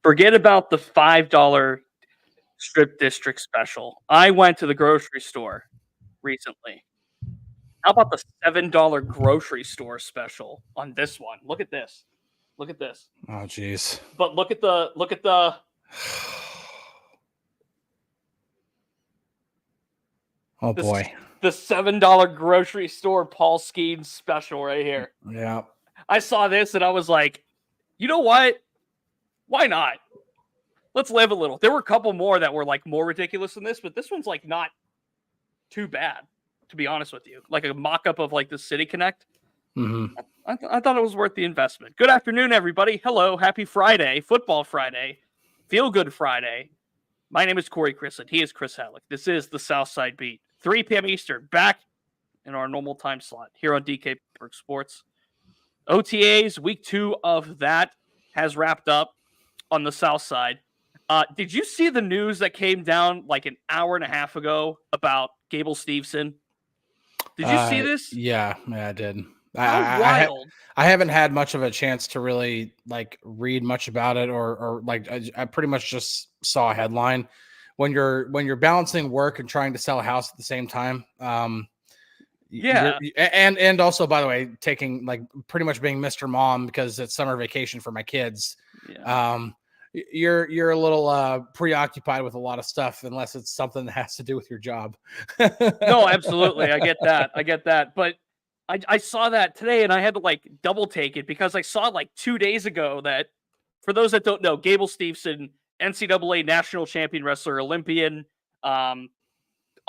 Forget about the $5 strip district special. I went to the grocery store recently. How about the $7 grocery store special on this one? Look at this. Look at this. Oh, jeez. But look at the Oh boy. the $7 grocery store Paul Skeens special right here. Yeah. I saw this and I was like, you know what? Why not? Let's live a little. There were a couple more that were like more ridiculous than this, but this one's like not too bad, to be honest with you. Like a mock-up of like the City Connect. Mm-hmm. I thought it was worth the investment. Good afternoon, everybody. Hello. Happy Friday. Football Friday. Feel Good Friday. My name is Corey Crisan. He is Chris Halicke. This is the Southside Beat. 3 p.m. Eastern. Back in our normal time slot here on DK Pittsburgh Sports. OTAs, week 2 of that has wrapped up on the South Side. Did you see the news that came down like an hour and a half ago about Gable Steveson? Did you see this? Yeah, I did. How wild. I haven't had much of a chance to really like read much about it or like I pretty much just saw a headline. When you're balancing work and trying to sell a house at the same time. Yeah. And also, by the way, taking like pretty much being Mr. Mom because it's summer vacation for my kids. Yeah. You're a little preoccupied with a lot of stuff unless it's something that has to do with your job. No, absolutely. I get that. But I saw that today and I had to like double take it because I saw like 2 days ago that, for those that don't know, Gable Steveson, NCAA national champion wrestler, Olympian,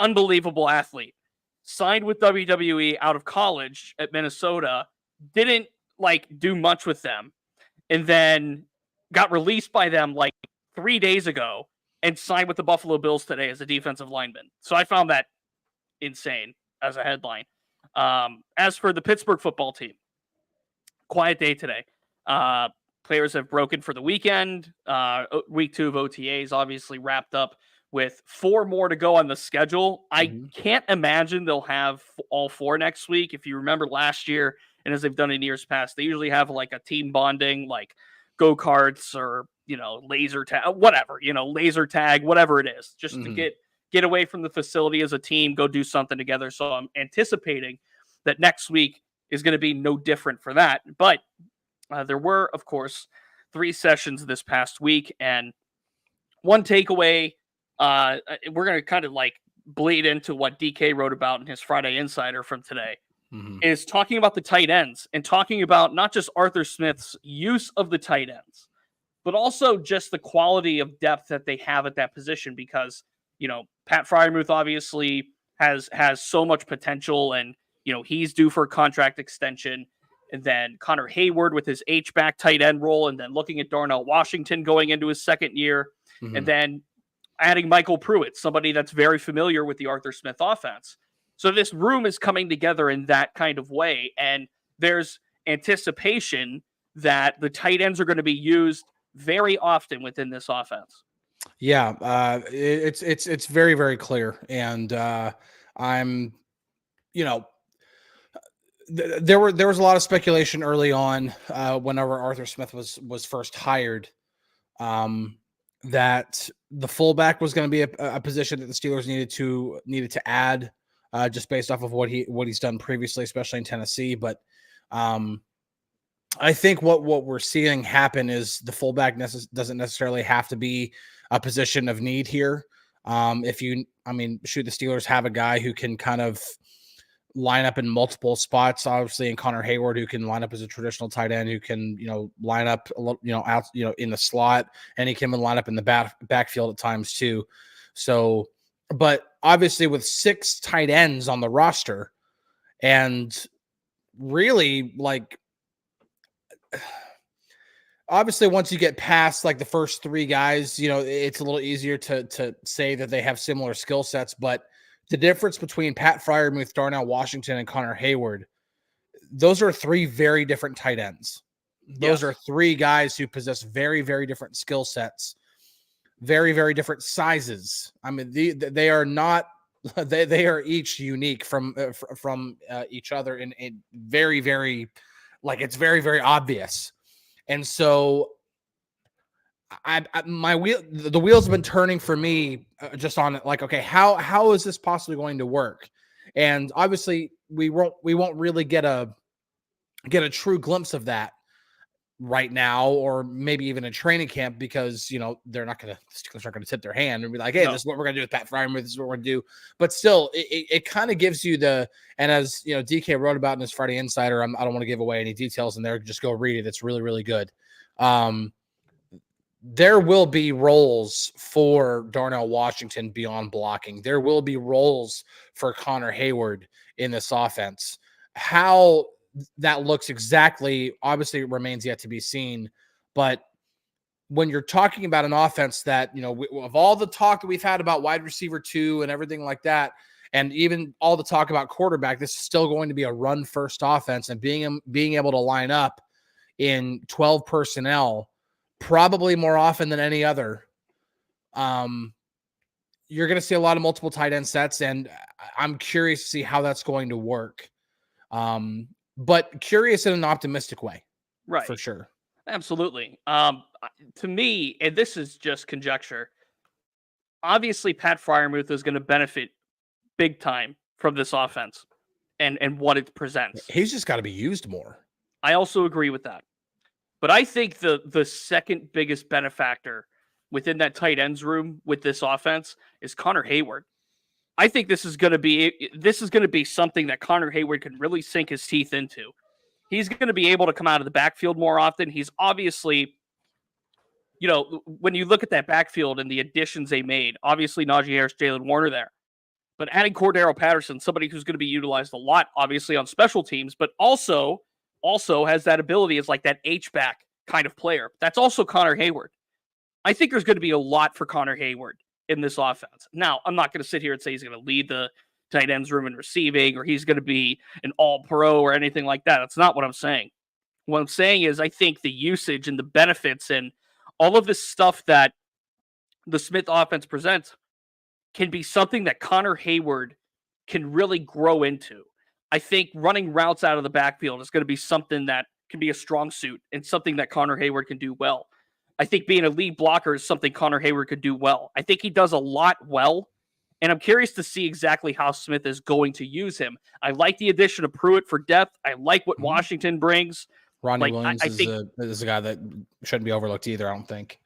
unbelievable athlete, signed with WWE out of college at Minnesota, didn't like do much with them, and then got released by them like 3 days ago and signed with the Buffalo Bills today as a defensive lineman. So I found that insane as a headline. As for the Pittsburgh football team, quiet day today. Players have broken for the weekend. Week 2 of OTAs obviously wrapped up with 4 more to go on the schedule. I can't imagine they'll have all 4 next week. If you remember last year, and as they've done in years past, they usually have like a team bonding, like go-karts or, laser tag, whatever, laser tag, whatever it is, just to get away from the facility as a team, go do something together. So I'm anticipating that next week is going to be no different for that. But there were, of course, 3 sessions this past week. And one takeaway, we're going to kind of like bleed into what DK wrote about in his Friday Insider from today, is talking about the tight ends and talking about not just Arthur Smith's use of the tight ends, but also just the quality of depth that they have at that position. Because, Pat Freiermuth obviously has so much potential and, he's due for a contract extension. And then Connor Hayward with his H-back tight end role, and then looking at Darnell Washington going into his second year, and then adding Michael Pruitt, somebody that's very familiar with the Arthur Smith offense. So this room is coming together in that kind of way, and there's anticipation that the tight ends are going to be used very often within this offense. Yeah, it's very, very clear, and I'm, there was a lot of speculation early on whenever Arthur Smith was first hired, that the fullback was going to be a position that the Steelers needed to add, just based off of what he's done previously, especially in Tennessee. But I think what we're seeing happen is the fullback doesn't necessarily have to be a position of need here. Should the Steelers have a guy who can kind of line up in multiple spots, obviously, in Connor Hayward, who can line up as a traditional tight end, who can, line up, out, in the slot, and he can line up in the backfield at times too. So, but obviously with 6 tight ends on the roster, and really like, obviously once you get past like the first 3 guys, it's a little easier to say that they have similar skill sets, but the difference between Pat Freiermuth, Darnell Washington, and Connor Hayward, those are 3 very different tight ends. Those are 3 guys who possess very, very different skill sets, very, very different sizes. I mean, they are not they are each unique from each other in very, very, like, it's very, very obvious. And so the wheels have been turning for me just on it. Like, okay, how is this possibly going to work? And obviously we won't really get a true glimpse of that right now, or maybe even in training camp, because the Steelers aren't going to tip their hand and be like, hey, this is what we're going to do with Pat Freiermuth, this is what we're going to do. But still, it kind of gives you and as DK wrote about in his Friday Insider, I don't want to give away any details in there, just go read it, it's really, really good. There will be roles for Darnell Washington beyond blocking. There will be roles for Connor Hayward in this offense. How that looks exactly, obviously, it remains yet to be seen. But when you're talking about an offense that, of all the talk that we've had about wide receiver 2 and everything like that, and even all the talk about quarterback, this is still going to be a run-first offense, and being able to line up in 12 personnel probably more often than any other. You're going to see a lot of multiple tight end sets, and I'm curious to see how that's going to work. But curious in an optimistic way, right? For sure. Absolutely. To me, and this is just conjecture, obviously Pat Freiermuth is going to benefit big time from this offense and what it presents. He's just got to be used more. I also agree with that. But I think the second biggest benefactor within that tight ends room with this offense is Connor Hayward. I think this is going to be something that Connor Hayward can really sink his teeth into. He's going to be able to come out of the backfield more often. He's obviously, when you look at that backfield and the additions they made, obviously Najee Harris, Jalen Warner there. But adding Cordero Patterson, somebody who's going to be utilized a lot, obviously on special teams, but also has that ability as like that H-back kind of player. That's also Connor Hayward. I think there's going to be a lot for Connor Hayward in this offense. Now, I'm not going to sit here and say he's going to lead the tight ends room in receiving, or he's going to be an all-pro or anything like that. That's not what I'm saying. What I'm saying is I think the usage and the benefits and all of this stuff that the Smith offense presents can be something that Connor Hayward can really grow into. I think running routes out of the backfield is going to be something that can be a strong suit and something that Connor Hayward can do well. I think being a lead blocker is something Connor Hayward could do well. I think he does a lot well, and I'm curious to see exactly how Smith is going to use him. I like the addition of Pruitt for depth. I like what Washington brings. Ronnie Williams is a guy that shouldn't be overlooked either, I don't think.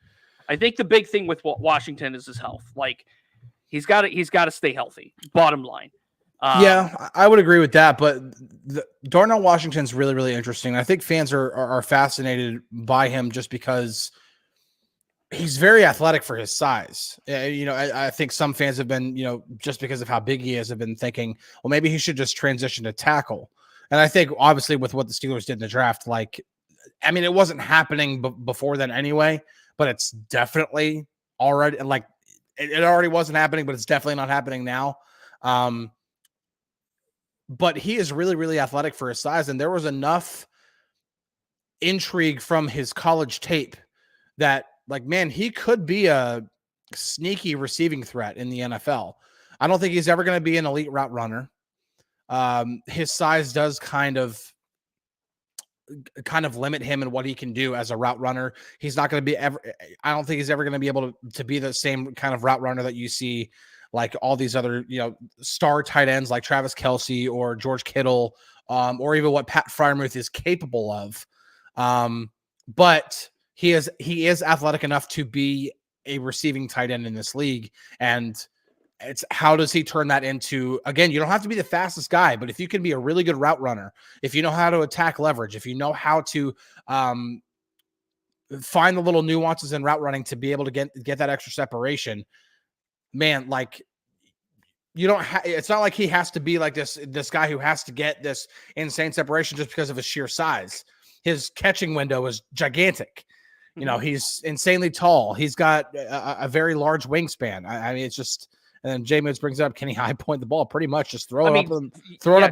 I think the big thing with Washington is his health. Like, he's got to stay healthy, bottom line. Yeah, I would agree with that, but Darnell Washington's really, really interesting. I think fans are fascinated by him just because he's very athletic for his size. I think some fans have been, just because of how big he is, have been thinking, well, maybe he should just transition to tackle. And I think obviously with what the Steelers did in the draft, it wasn't happening before then anyway, but it's definitely already it already wasn't happening, but it's definitely not happening now. But he is really, really athletic for his size. And there was enough intrigue from his college tape that, he could be a sneaky receiving threat in the NFL. I don't think he's ever going to be an elite route runner. His size does kind of limit him in what he can do as a route runner. He's not going to be I don't think he's ever going to be able to be the same kind of route runner that you see like all these other, star tight ends like Travis Kelce or George Kittle, or even what Pat Freiermuth is capable of. But he is athletic enough to be a receiving tight end in this league. And it's how does he turn that into, again, you don't have to be the fastest guy, but if you can be a really good route runner, if you know how to attack leverage, if you know how to find the little nuances in route running to be able to get that extra separation, man, it's not like he has to be like this guy who has to get this insane separation just because of his sheer size. His catching window is gigantic. He's insanely tall. He's got a very large wingspan. I mean, it's just, and then Jay Moods brings up, can he high point the ball? Pretty much just throw it up and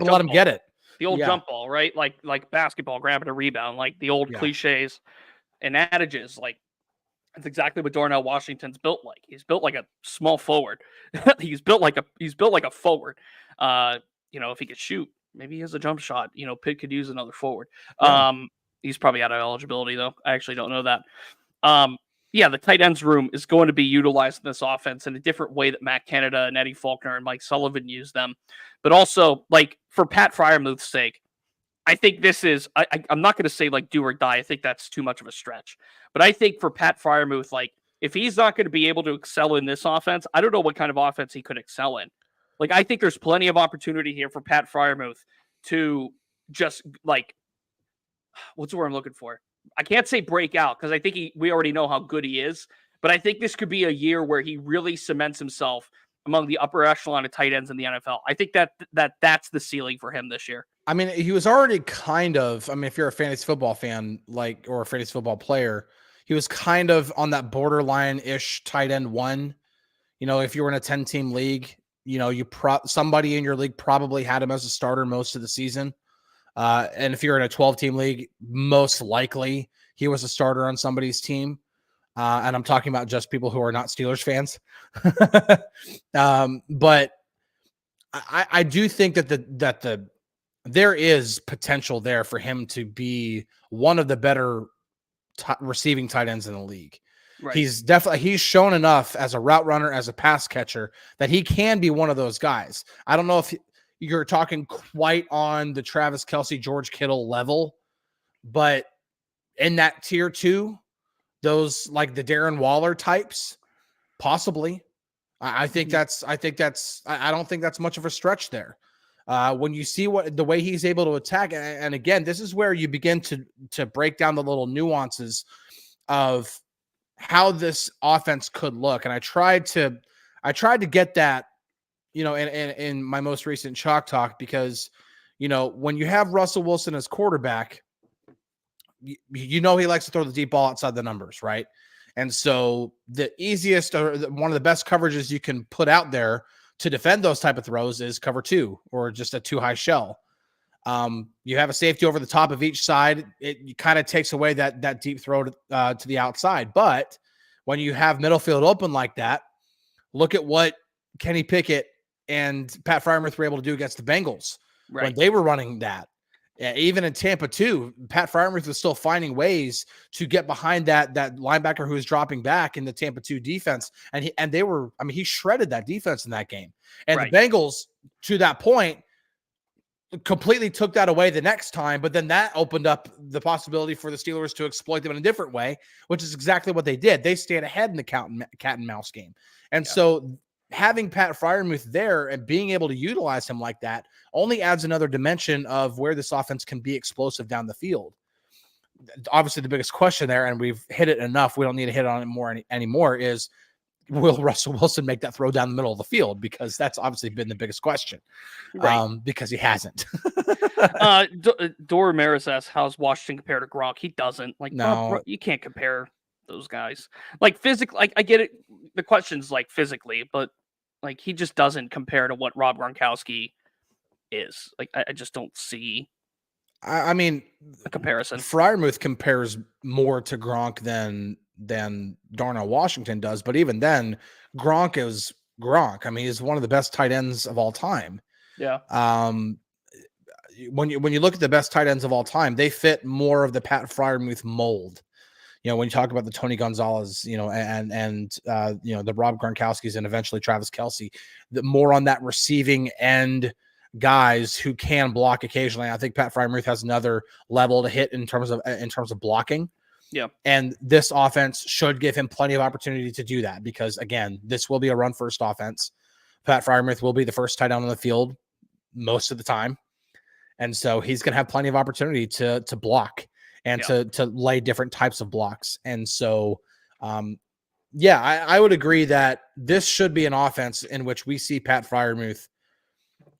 let him get it. The old jump ball, right? Like basketball, grabbing a rebound, like the old cliches and adages. Like, that's exactly what Darnell Washington's built like. He's built like a small forward. he's built like a forward. If he could shoot, maybe he has a jump shot. Pitt could use another forward. Yeah. He's probably out of eligibility though. I actually don't know that. yeah, the tight ends room is going to be utilized in this offense in a different way that Matt Canada and Eddie Faulkner and Mike Sullivan use them. But also, like, for Pat Fryermuth's sake, I think this is, I'm not going to say like do or die. I think that's too much of a stretch. But I think for Pat Fryermuth, like, if he's not going to be able to excel in this offense, I don't know what kind of offense he could excel in. Like, I think there's plenty of opportunity here for Pat Fryermuth to just, like, what's the word I'm looking for? I can't say break out because I think we already know how good he is, but I think this could be a year where he really cements himself among the upper echelon of tight ends in the NFL. I think that's the ceiling for him this year. I mean, he was already kind of, I mean, if you're a fantasy football fan, like, or a fantasy football player, he was kind of on that borderline-ish tight end one. You know, if you were in a 10-team league, you know, somebody in your league probably had him as a starter most of the season. And if you're in a 12-team league, most likely he was a starter on somebody's team. And I'm talking about just people who are not Steelers fans. But I do think that there is potential there for him to be one of the better receiving tight ends in the league. Right. He's shown enough as a route runner, as a pass catcher, that he can be one of those guys. I don't know if you're talking quite on the Travis Kelce, George Kittle level, but in that tier 2, those like the Darren Waller types, possibly. I don't think that's much of a stretch there. When you see the way he's able to attack, and again, this is where you begin to break down the little nuances of how this offense could look. And I tried to get that, you know, in my most recent Chalk Talk, because, you know, when you have Russell Wilson as quarterback, you know, he likes to throw the deep ball outside the numbers, right? And so the easiest, or one of the best coverages you can put out there to defend those type of throws is cover 2, or just a too high shell. You have a safety over the top of each side. It kind of takes away that deep throw to the outside. But when you have middle field open like that, look at what Kenny Pickett and Pat Fryermuth were able to do against the Bengals when they were running that. Even in Tampa too, Pat Fryermuth was still finding ways to get behind that linebacker who was dropping back in the Tampa 2 defense. And he shredded that defense in that game. And the Bengals, to that point, completely took that away the next time, but then that opened up the possibility for the Steelers to exploit them in a different way, which is exactly what they did. They stayed ahead in the cat and mouse game. And so having Pat Fryermuth there and being able to utilize him like that only adds another dimension of where this offense can be explosive down the field. Obviously, the biggest question there, and we've hit it enough, we don't need to hit on it more anymore, is will Russell Wilson make that throw down the middle of the field? Because that's obviously been the biggest question. Because he hasn't. Dor Ramirez asks, how's Washington compared to Gronk? He doesn't. Like, no, you can't compare those guys. Like, physically, like, I get it. The question's like physically, but like, he just doesn't compare to what Rob Gronkowski is. Like, I just don't see. I mean, a comparison. Fryermuth compares more to Gronk than Darnell Washington does, but even then, Gronk is Gronk. I mean, he's one of the best tight ends of all time. Yeah. When you look at the best tight ends of all time, they fit more of the Pat Fryermuth mold. You know, when you talk about the Tony Gonzalez, you know, and you know, the Rob Gronkowskis and eventually Travis Kelce, more on that receiving end guys who can block occasionally. I think Pat Fryermuth has another level to hit in terms of blocking. Yeah. And this offense should give him plenty of opportunity to do that, because again, this will be a run first offense. Pat Fryermuth will be the first tight end on the field most of the time. And so he's going to have plenty of opportunity to block and to lay different types of blocks. And so, I would agree that this should be an offense in which we see Pat Fryermuth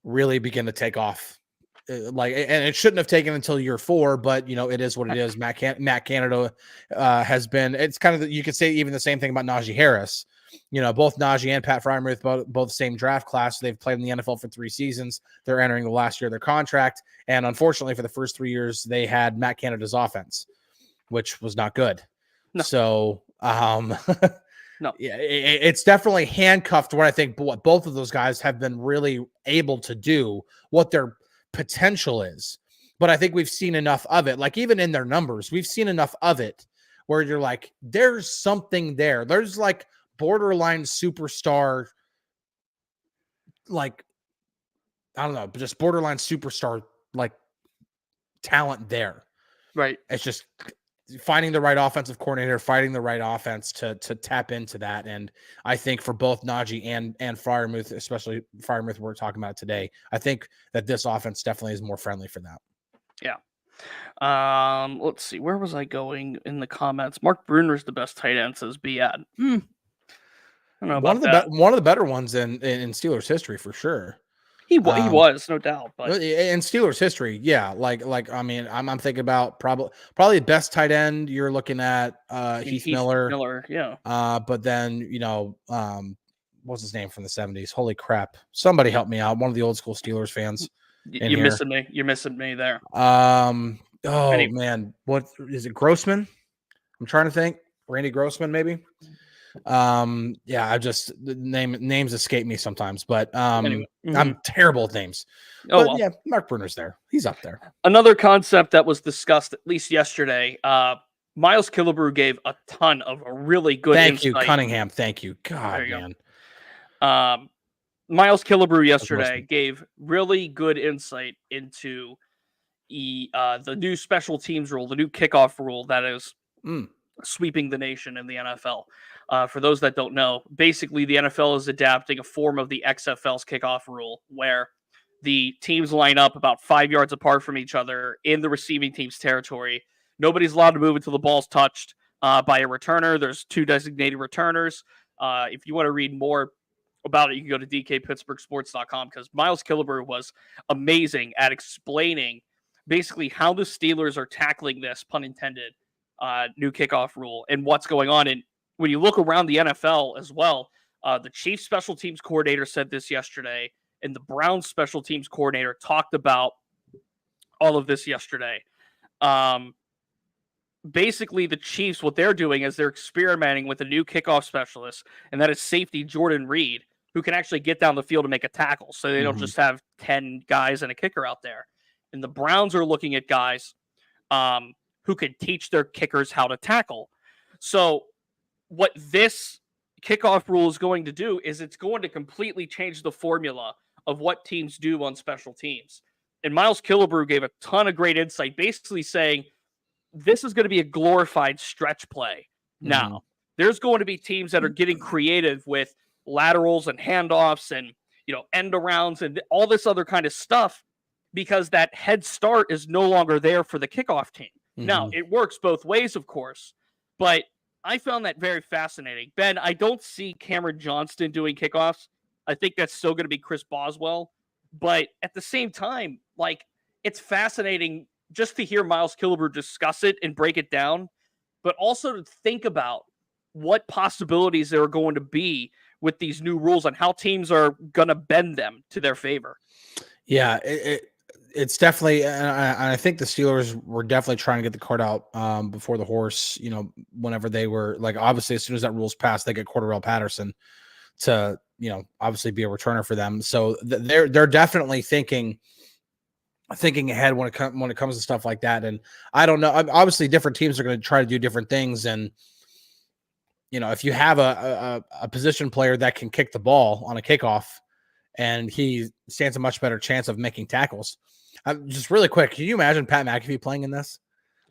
really begin to take off. And it shouldn't have taken until year 4, but you know, it is what it is. Matt Canada has been, it's kind of, you could say even the same thing about Najee Harris. You know, both Najee and Pat Fryermuth, both same draft class. They've played in the NFL for 3 seasons. They're entering the last year of their contract. And unfortunately, for the first 3 years, they had Matt Canada's offense, which was not good. No. So, no, yeah, it's definitely handcuffed what I think what both of those guys have been really able to do, what their potential is. But I think we've seen enough of it. Like, even in their numbers, we've seen enough of it where you're like, there's something there. There's like borderline superstar, like, I don't know, but just borderline superstar, like talent there. Right. It's just finding the right offensive coordinator, fighting the right offense to tap into that. And I think for both Najee and Freiermuth, especially Freiermuth we're talking about today, I think that this offense definitely is more friendly for that. Yeah. Let's see. Where was I going in the comments? Mark Bruner's the best tight end, says Biad. I don't know about that. One of the better ones in Steelers history for sure. He was, no doubt. But in Steelers history, yeah. Like I mean, I'm thinking about probably best tight end. You're looking at Heath Miller. Yeah. But then what's his name from the 70s? Holy crap! Somebody help me out. One of the old school Steelers fans. You're missing me. You're missing me there. Oh man, what is it? Grossman? I'm trying to think. Randy Grossman, maybe. Yeah, I just names escape me sometimes, but Anyway. I'm terrible at names. Oh, but yeah, Mark Bruner's there. He's up there. Another concept that was discussed at least yesterday. Miles Killebrew gave a ton of a really good Thank insight. you, Cunningham. Thank you. God, man. Miles Killebrew yesterday gave really good insight into the new special teams rule, the new kickoff rule that is sweeping the nation in the NFL. For those that don't know, basically the NFL is adapting a form of the XFL's kickoff rule where the teams line up about 5 yards apart from each other in the receiving team's territory. Nobody's allowed to move until the ball's touched by a returner. There's 2 designated returners. If you want to read more about it, you can go to DKPittsburghSports.com because Miles Killebrew was amazing at explaining basically how the Steelers are tackling this, pun intended, new kickoff rule and what's going on. And when you look around the NFL as well, the Chiefs special teams coordinator said this yesterday, and the Browns special teams coordinator talked about all of this yesterday. Basically, the Chiefs, what they're doing is they're experimenting with a new kickoff specialist, and that is safety Jordan Reed, who can actually get down the field and make a tackle. So they don't just have 10 guys and a kicker out there. And the Browns are looking at guys who can teach their kickers how to tackle. So what this kickoff rule is going to do is it's going to completely change the formula of what teams do on special teams. And Miles Killebrew gave a ton of great insight, basically saying this is going to be a glorified stretch play. Now, there's going to be teams that are getting creative with laterals and handoffs and, end arounds and all this other kind of stuff because that head start is no longer there for the kickoff team. Now, it works both ways, of course, but I found that very fascinating. Ben, I don't see Cameron Johnston doing kickoffs. I think that's still going to be Chris Boswell. But at the same time, it's fascinating just to hear Miles Killebrew discuss it and break it down, but also to think about what possibilities there are going to be with these new rules and how teams are going to bend them to their favor. Yeah, it's definitely, and I think the Steelers were definitely trying to get the cart out before the horse, whenever they were obviously as soon as that rule's passed, they get Cordarrelle Patterson to, obviously be a returner for them. So they're definitely thinking ahead when it comes to stuff like that. And I don't know, obviously different teams are going to try to do different things. And, if you have a position player that can kick the ball on a kickoff and he stands a much better chance of making tackles. Just really quick, can you imagine Pat McAfee playing in this?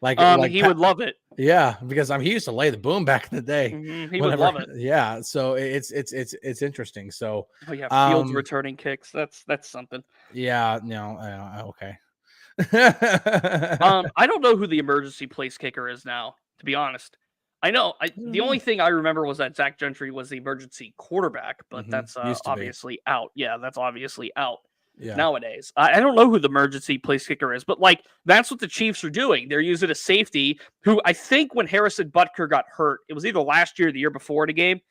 He would love it. Yeah, because he used to lay the boom back in the day. He would love it. Yeah, so it's interesting. So Fields returning kicks. That's something. Yeah, no, okay. I don't know who the emergency place kicker is now, to be honest. I know the only thing I remember was that Zach Gentry was the emergency quarterback, but that's obviously out. Yeah, that's obviously out. Yeah. Nowadays. I don't know who the emergency place kicker is, but that's what the Chiefs are doing. They're using a safety who I think when Harrison Butker got hurt, it was either last year or the year before in a game,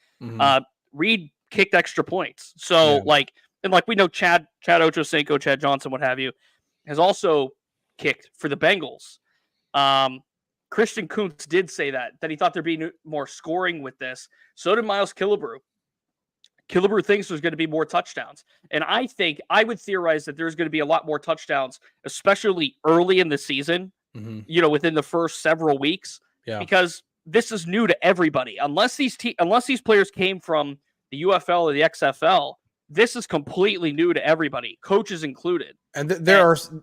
Reed kicked extra points. So we know Chad Ochocinco, Chad Johnson, what have you, has also kicked for the Bengals. Christian Kuntz did say that he thought there'd be more scoring with this. So did Miles Killebrew. Killebrew thinks there's going to be more touchdowns. And I think I would theorize that there's going to be a lot more touchdowns, especially early in the season, within the first several weeks. Yeah. Because this is new to everybody. Unless these players came from the UFL or the XFL, this is completely new to everybody, coaches included. And there are some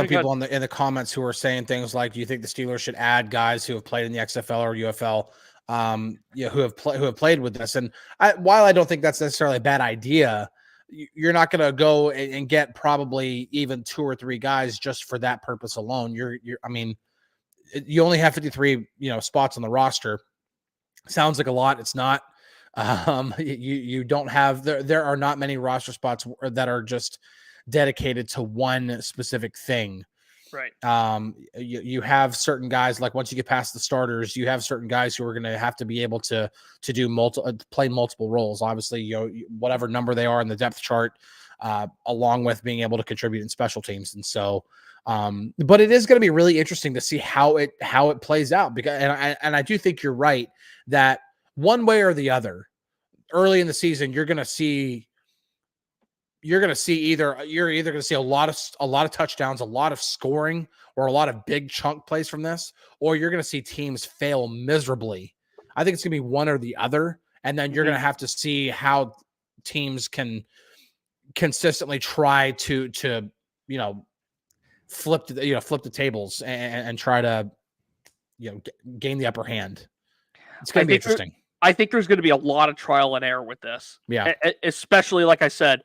people in the comments who are saying things like, "Do you think the Steelers should add guys who have played in the XFL or UFL, who have played with this?" And while I don't think that's necessarily a bad idea, you're not going to go and get probably even 2 or 3 guys just for that purpose alone. You only have 53, spots on the roster. Sounds like a lot. It's not. You don't have there are not many roster spots that are just dedicated to one specific thing. Right. You have certain guys, like once you get past the starters, you have certain guys who are going to have to be able to do play multiple roles. Obviously, whatever number they are in the depth chart, along with being able to contribute in special teams. And so, but it is going to be really interesting to see how it plays out, because, and I do think you're right that one way or the other, early in the season, you're either going to see a lot of touchdowns, a lot of scoring, or a lot of big chunk plays from this, or you're going to see teams fail miserably. I think it's going to be one or the other, and then you're going to have to see how teams can consistently try to flip the tables and try to gain the upper hand. It's going to be interesting. I think there's going to be a lot of trial and error with this. Yeah. Especially, like I said,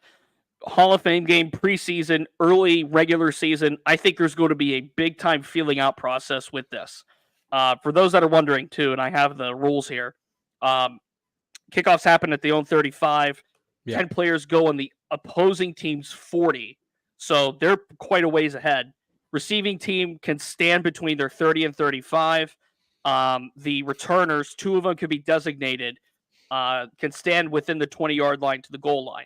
Hall of Fame game, preseason, early regular season. I think there's going to be a big time feeling out process with this. For those that are wondering too, and I have the rules here. Kickoffs happen at the own 35. Yeah. 10 players go on the opposing team's 40. So they're quite a ways ahead. Receiving team can stand between their 30 and 35. The returners, 2 of them can be designated, can stand within the 20-yard line to the goal line.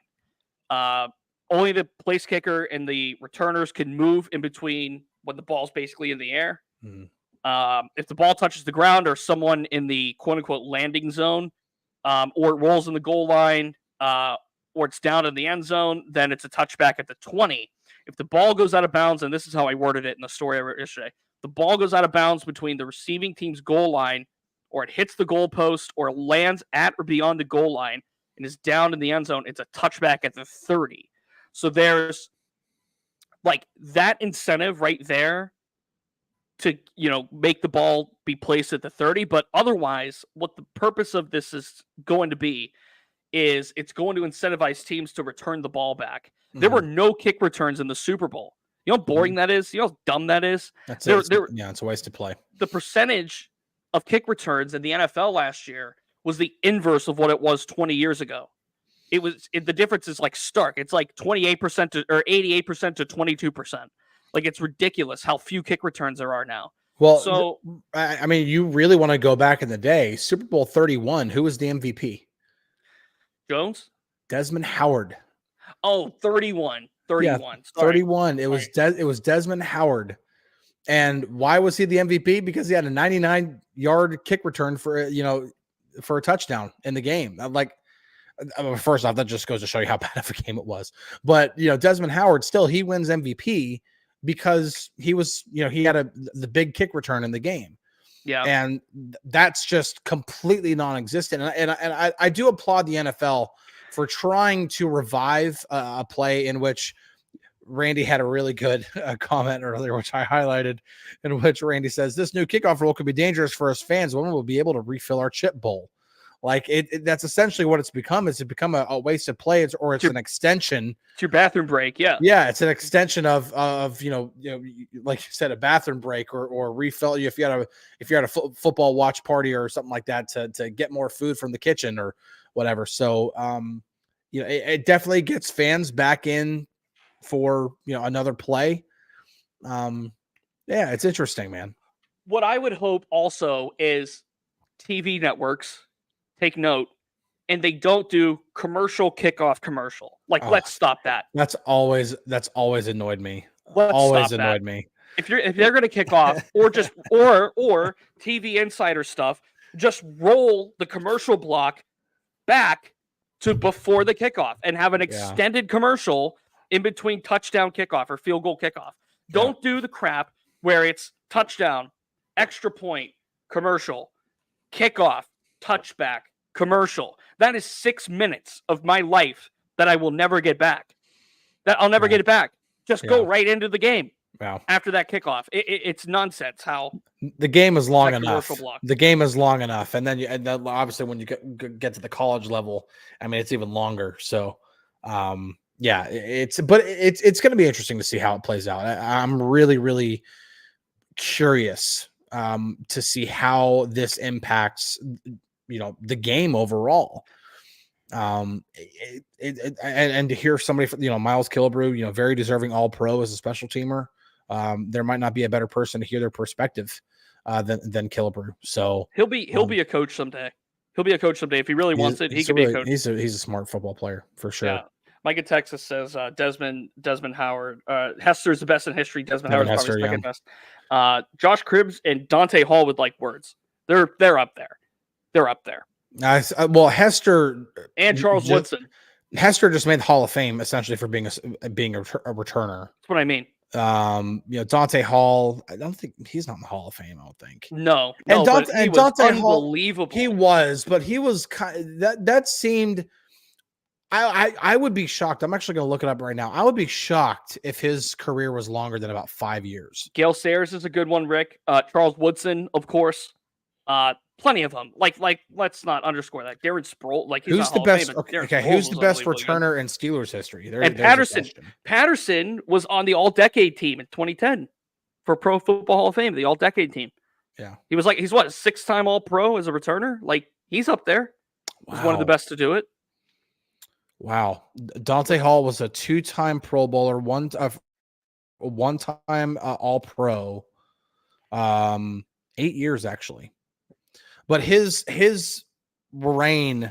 Only the place kicker and the returners can move in between when the ball's basically in the air. Mm-hmm. If the ball touches the ground or someone in the quote-unquote landing zone, or it rolls in the goal line, or it's down in the end zone, then it's a touchback at the 20. If the ball goes out of bounds, and this is how I worded it in the story I wrote yesterday, the ball goes out of bounds between the receiving team's goal line, or it hits the goalpost, or lands at or beyond the goal line and is down in the end zone, it's a touchback at the 30. So there's like that incentive right there to, make the ball be placed at the 30. But otherwise, what the purpose of this is going to be is it's going to incentivize teams to return the ball back. Mm-hmm. There were no kick returns in the Super Bowl. You know how boring that is? You know how dumb that is? It's a waste to play. The percentage of kick returns in the NFL last year was the inverse of what it was 20 years ago. The difference is like stark. It's like 28% or 88% to 22%. Like, it's ridiculous how few kick returns there are now. Well, so I mean, you really want to go back in the day. Super Bowl 31, who was the MVP? Jones? Desmond Howard. Oh, 31. 31. Yeah, 31. It was Desmond Howard. And why was he the MVP? Because he had a 99-yard kick return for a touchdown in the game. First off, that just goes to show you how bad of a game it was. But Desmond Howard he wins MVP because he had the big kick return in the game. Yeah. And that's just completely non-existent. And I do applaud the NFL for trying to revive a play in which Randy had a really good comment earlier, which I highlighted, in which Randy says, "This new kickoff rule could be dangerous for us fans when we'll be able to refill our chip bowl." Like that's essentially what it's become. It's become a wasted play, it's an extension. It's your bathroom break, yeah. Yeah, it's an extension of like you said, a bathroom break or refill. If you had a football watch party or something like that to get more food from the kitchen or whatever. So it definitely gets fans back in for another play. Yeah, it's interesting, man. What I would hope also is TV networks take note, and they don't do commercial kickoff commercial. Let's stop that. That's always annoyed me. Annoyed me. If they're going to kick off, or just or TV insider stuff, just roll the commercial block back to before the kickoff and have an extended commercial in between touchdown kickoff or field goal kickoff. Don't do the crap where it's touchdown, extra point, commercial, kickoff, touchback, commercial. That is 6 minutes of my life that I will never get back. That I'll never get it back. Just go right into the game. Wow. After that kickoff, it's nonsense how the game is long enough. Block. The game is long enough, and then obviously when you get to the college level, I mean, it's even longer. So, yeah, it's going to be interesting to see how it plays out. I'm really, really curious to see how this impacts, the game overall. And to hear somebody, Miles Killebrew, very deserving All-Pro as a special teamer. There might not be a better person to hear their perspective than Killebrew. So he'll be a coach someday. He'll be a coach someday if he really wants it. He can be a coach. He's a smart football player for sure. Yeah. Mike in Texas says Desmond Howard. Hester's the best in history. Desmond Howard's probably second best. Josh Cribbs and Dante Hall would like words. They're up there. They're up there. Well, Hester and Charles Woodson. Hester just made the Hall of Fame essentially for being a returner. That's what I mean. Dante Hall, I don't think he's not in the Hall of Fame. I don't think. No, and Dante Hall, unbelievable. He was, but he was kind of, that seemed. I would be shocked. I'm actually going to look it up right now. I would be shocked if his career was longer than about 5 years. Gale Sayers is a good one, Rick. Charles Woodson, of course. Plenty of them. Like let's not underscore that. Darren Sproul, who's the best? Who's the best returner in Steelers history? And Patterson was on the All-Decade team in 2010 for Pro Football Hall of Fame, the All-Decade team. Yeah, he's what, 6-time All-Pro as a returner? Like he's up there. He's one of the best to do it. Wow, Dante Hall was a 2-time Pro Bowler, one-time All-Pro, 8 years actually. But his reign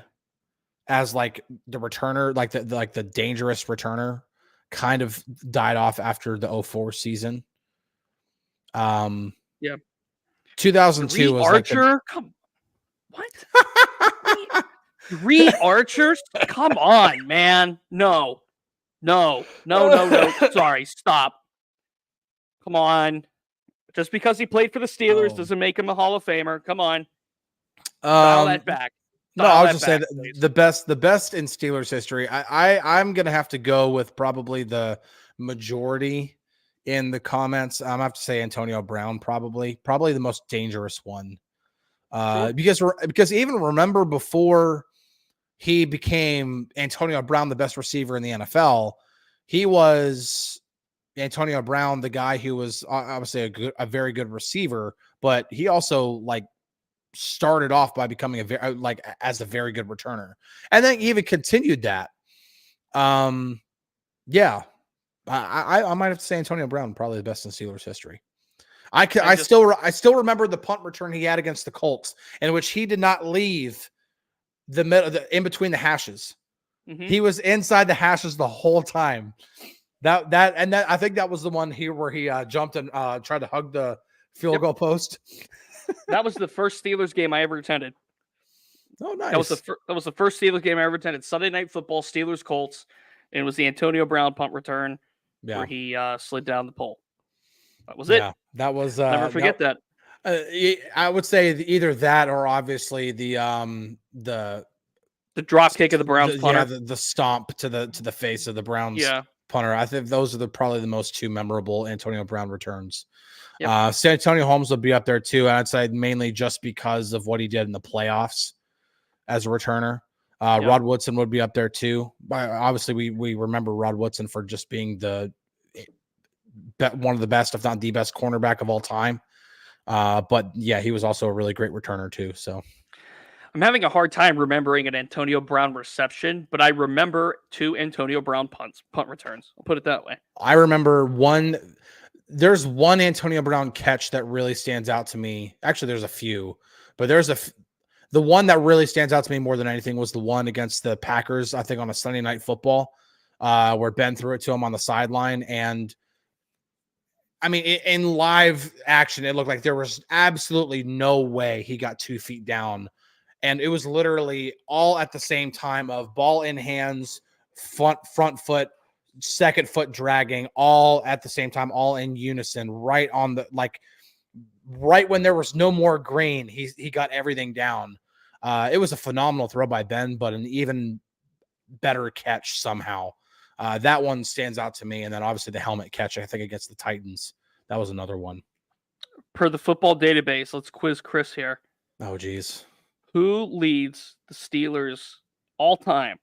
as like the returner, like the dangerous returner, kind of died off after the 2004 season. 2002 Reed was Archer. What? Reed Archer? Come on, man. No. Sorry, stop. Come on. Just because he played for the Steelers doesn't make him a Hall of Famer. Come on. Dial that back. I was just saying the best in Steelers history. I'm gonna have to go with probably the majority in the comments. I'm gonna have to say Antonio Brown, probably the most dangerous one. Because even remember before he became Antonio Brown, the best receiver in the NFL, he was Antonio Brown, the guy who was obviously a very good receiver, but he also started off by becoming as a very good returner, and then even continued that. I might have to say Antonio Brown, probably the best in Steelers history. I still remember the punt return he had against the Colts, in which he did not leave the middle, in between the hashes. Mm-hmm. He was inside the hashes the whole time. That I think that was the one where he jumped and tried to hug the field goal post. That was the first Steelers game I ever attended. Oh, nice. That was the first Steelers game I ever attended. Sunday Night Football, Steelers Colts, and it was the Antonio Brown punt return where he slid down the pole. That was it. Yeah, that was. Never forget that. I would say either that or obviously the drop kick of the Browns punter. Yeah, the stomp to the face of the Browns punter. I think those are probably the most two memorable Antonio Brown returns. Yep. Santonio Holmes will be up there too. I'd say mainly just because of what he did in the playoffs as a returner. Rod Woodson would be up there too. Obviously, we remember Rod Woodson for just being one of the best, if not the best, cornerback of all time. But yeah, he was also a really great returner too. So I'm having a hard time remembering an Antonio Brown reception, but I remember 2 Antonio Brown punt returns. I'll put it that way. I remember one. There's one Antonio Brown catch that really stands out to me. Actually, there's a few, but the one that really stands out to me more than anything was the one against the Packers, I think on a Sunday Night Football, where Ben threw it to him on the sideline. And I mean, in live action, it looked like there was absolutely no way he got 2 feet down. And it was literally all at the same time of ball in hands, front foot, second foot dragging, all at the same time, all in unison, right on the right when there was no more grain, he got everything down. It was a phenomenal throw by Ben, but an even better catch somehow. That one stands out to me. And then obviously the helmet catch, I think, against the Titans. That was another one. Per the football database, let's quiz Chris here. Oh, geez. Who leads the Steelers all time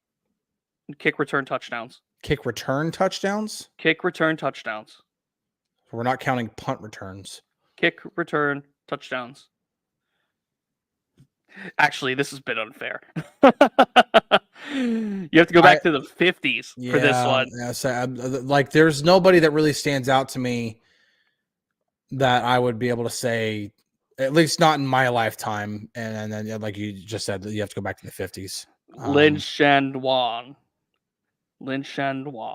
in kick return touchdowns? Kick return touchdowns? Kick return touchdowns. We're not counting punt returns. Kick return touchdowns. Actually, this has been unfair. You have to go back to the 50s for this one. Yeah, so like there's nobody that really stands out to me that I would be able to say, at least not in my lifetime. And then, like you just said, you have to go back to the 50s. Lin Shandwan.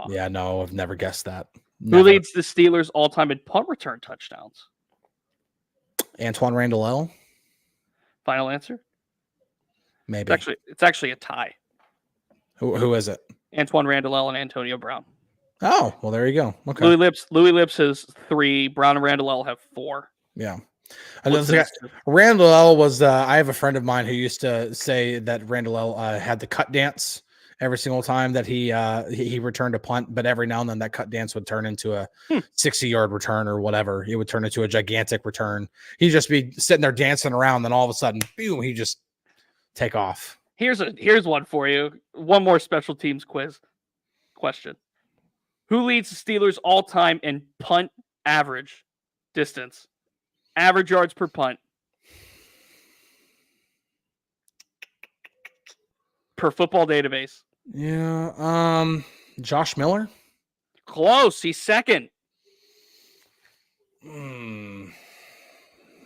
Yeah, no, I've never guessed that. Who leads the Steelers all time in punt return touchdowns? Antoine Randall. Final answer? Maybe. It's actually a tie. Who is it? Antoine Randall and Antonio Brown. Oh, well, there you go. Okay. Louis Lips has 3. Brown and Randall have 4. Yeah. Randall was, I have a friend of mine who used to say that Randall had the cut dance every single time that he returned a punt, but every now and then that cut dance would turn into a 60-yard return or whatever. It would turn into a gigantic return. He'd just be sitting there dancing around, then all of a sudden, boom, he just take off. Here's one for you. One more special teams quiz question. Who leads the Steelers all time in punt average distance? Average yards per punt. Per football database. Yeah. Josh Miller? Close. He's second.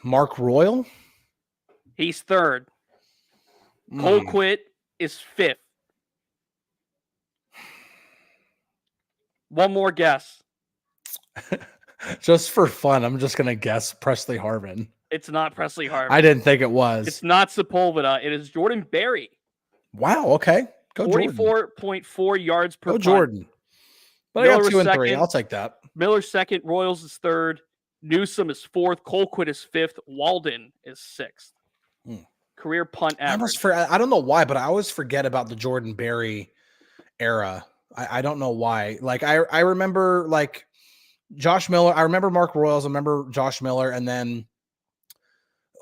Mark Royal? He's third. Colquitt is fifth. One more guess. Just for fun, I'm just going to guess Presley Harvin. It's not Presley Harvin. I didn't think it was. It's not Sepulveda. It is Jordan Berry. Wow, okay. Go 44.4 yards per punt. Jordan. But Miller I got 2 and 3. I'll take that. Miller's second. Royals is third. Newsom is fourth. Colquitt is fifth. Walden is sixth. Career punt average. I don't know why, but I always forget about the Jordan Berry era. I don't know why. Like I remember like Josh Miller. I remember Mark Royals. I remember Josh Miller, and then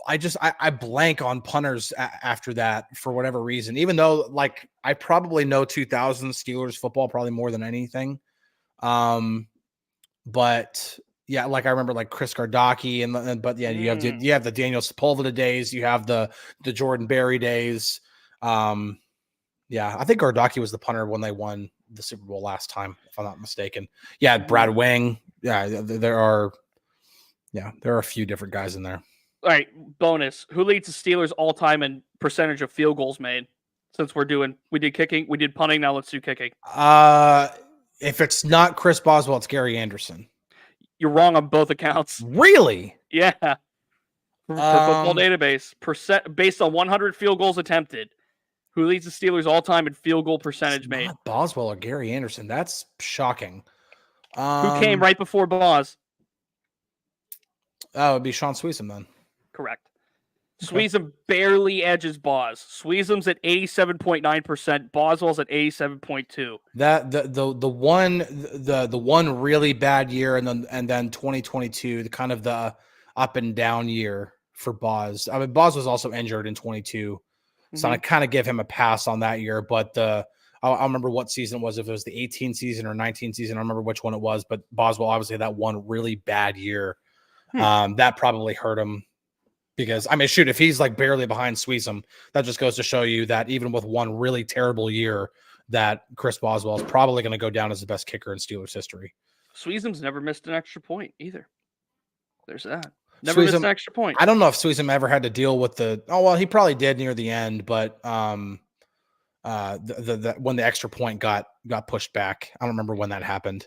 I blank on punters after that for whatever reason. Even though like I probably know 2000 Steelers football probably more than anything. But yeah, like I remember like Chris Gardocki but yeah, you have the Daniel Sepulveda days, you have the Jordan Berry days. Yeah, I think Gardocki was the punter when they won the Super Bowl last time, if I'm not mistaken. Yeah, Brad Wing. Yeah, there are a few different guys in there. All right, bonus. Who leads the Steelers all time in percentage of field goals made? Since we did kicking, we did punting, now let's do kicking. If it's not Chris Boswell, it's Gary Anderson. You're wrong on both accounts. Really? Yeah. For football database, based on 100 field goals attempted. Who leads the Steelers all time in field goal percentage made? Not Boswell or Gary Anderson. That's shocking. Who came right before Boz? Oh, it'd be Sean Sweezum then. Correct. Okay. Sweezum barely edges Boz. Sweezum's at 87.9%. Boswell's at 87.2%. That the one really bad year, and then 2022, the kind of the up and down year for Boz. I mean, Boz was also injured in 22, so I kind of give him a pass on that year. But I'll remember what season it was, if it was the 18 season or 19 season. I remember which one it was, but Boswell obviously that one really bad year. That probably hurt him. Because, I mean, shoot, if he's like barely behind Sweezum, that just goes to show you that even with one really terrible year, that Chris Boswell is probably going to go down as the best kicker in Steelers history. Sweezum's never missed an extra point either. There's that. Never missed an extra point. I don't know if Sweezum ever had to deal with he probably did near the end, but when the extra point got pushed back, I don't remember when that happened.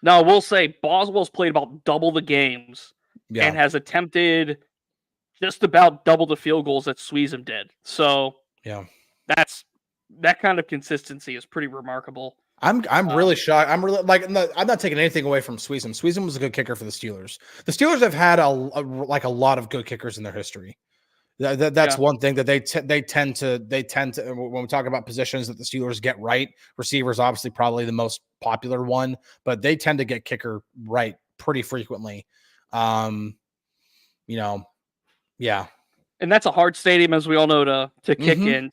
No, we'll say Boswell's played about double the games and has attempted just about double the field goals that Sweezum did. So yeah, that kind of consistency is pretty remarkable. I'm really shocked. I'm really I'm not taking anything away from Sweezum. Sweezum was a good kicker for the Steelers. The Steelers have had a lot of good kickers in their history. That's one thing that they tend to when we talk about positions that the Steelers get right. Receivers obviously probably the most popular one, but they tend to get kicker right pretty frequently. Yeah. And that's a hard stadium, as we all know, to kick in.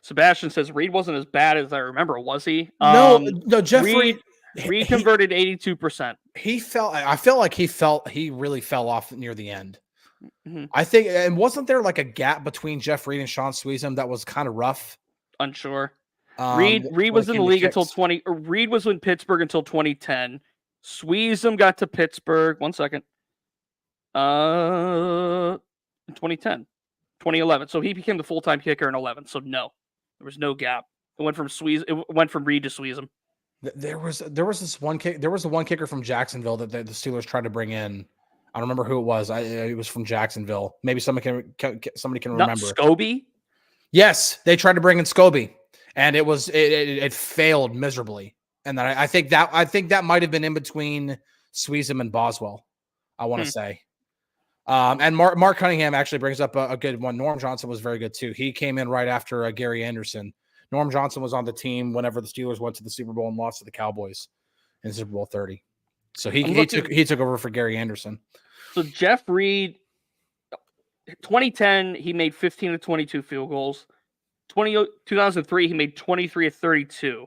Sebastian says Reed wasn't as bad as I remember, was he? No, Jeff Reed converted 82%. I feel like he really fell off near the end. Mm-hmm. I think, and wasn't there like a gap between Jeff Reed and Sean Sweezum that was kind of rough? Unsure. Reed was in the league until Reed was in Pittsburgh until 2010. Sweezum got to Pittsburgh. 1 second. 2010, 2011. So he became the full-time kicker in 11. So no, there was no gap. It went from Reed to Sweezum. There was this one kick. There was the one kicker from Jacksonville that the Steelers tried to bring in. I don't remember who it was. It was from Jacksonville. Maybe somebody can remember. Not Scobie? Yes, they tried to bring in Scobie, and it failed miserably. And then I think that might have been in between Sweezum and Boswell, I want to say. And Mark Cunningham actually brings up a good one. Norm Johnson was very good too. He came in right after Gary Anderson. Norm Johnson was on the team whenever the Steelers went to the Super Bowl and lost to the Cowboys in Super Bowl 30. So he took over for Gary Anderson. So Jeff Reed, 2010, he made 15 of 22 field goals. 2003, he made 23 of 32.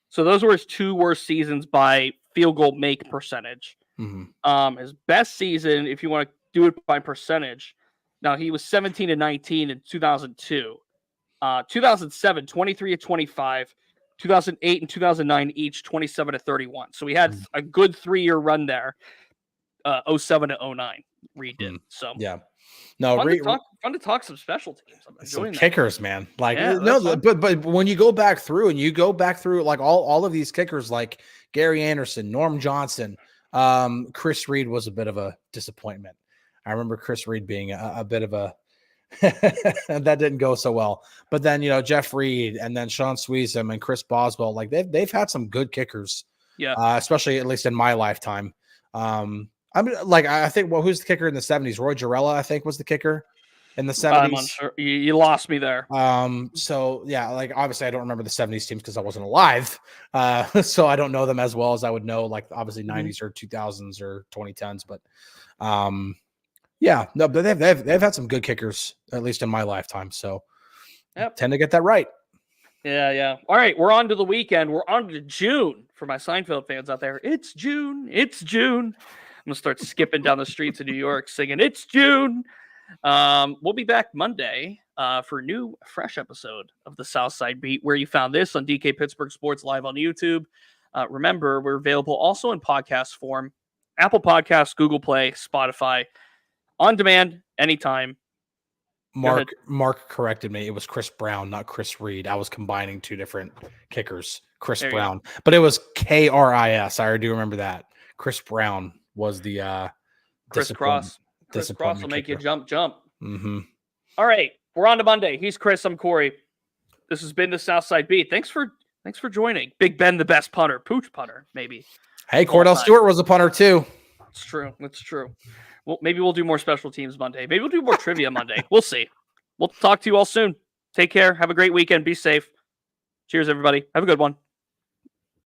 So those were his two worst seasons by field goal make percentage. Mm-hmm. His best season, if you want to do it by percentage, now he was 17 of 19 in 2002. 2007, 23 of 25. 2008 and 2009 each 27 to 31. So we had a good 3-year run there. 07 to 09 Reed did. So yeah. No, fun to talk some special teams. I'm enjoying some kickers, man. Like but when you go back through like all of these kickers, like Gary Anderson, Norm Johnson, Chris Reed was a bit of a disappointment. I remember Chris Reed being a bit of a that didn't go so well. But then, Jeff Reed and then Sean Sweezum and Chris Boswell, like they've had some good kickers. Yeah. Especially at least in my lifetime. I think, who's the kicker in the 70s? Roy Jarella, I think, was the kicker in the 70s. I'm unsure. You lost me there. So yeah, like obviously I don't remember the 70s teams because I wasn't alive. So I don't know them as well as I would know, like obviously 90s or 2000s or 2010s. But yeah, no, but they've had some good kickers, at least in my lifetime. So tend to get that right. Yeah. All right, we're on to the weekend. We're on to June for my Seinfeld fans out there. It's June. It's June. I'm gonna start skipping down the streets of New York singing "It's June." We'll be back Monday for a new, fresh episode of the Southside Beat, where you found this on DK Pittsburgh Sports live on YouTube. Remember, we're available also in podcast form: Apple Podcasts, Google Play, Spotify. On demand, anytime. Mark corrected me. It was Chris Brown, not Chris Reed. I was combining two different kickers. Chris Brown. But it was KRIS. I do remember that. Chris Brown was the Chris Cross. Chris Cross will make kicker. you jump. Mm-hmm. All right. We're on to Monday. He's Chris. I'm Corey. This has been the Southside Beat. Thanks for joining. Big Ben, the best punter. Pooch punter, maybe. Hey, Cordell Stewart was a punter too. It's true. That's true. Well, maybe we'll do more special teams Monday. Maybe we'll do more trivia Monday. We'll see. We'll talk to you all soon. Take care. Have a great weekend. Be safe. Cheers, everybody. Have a good one.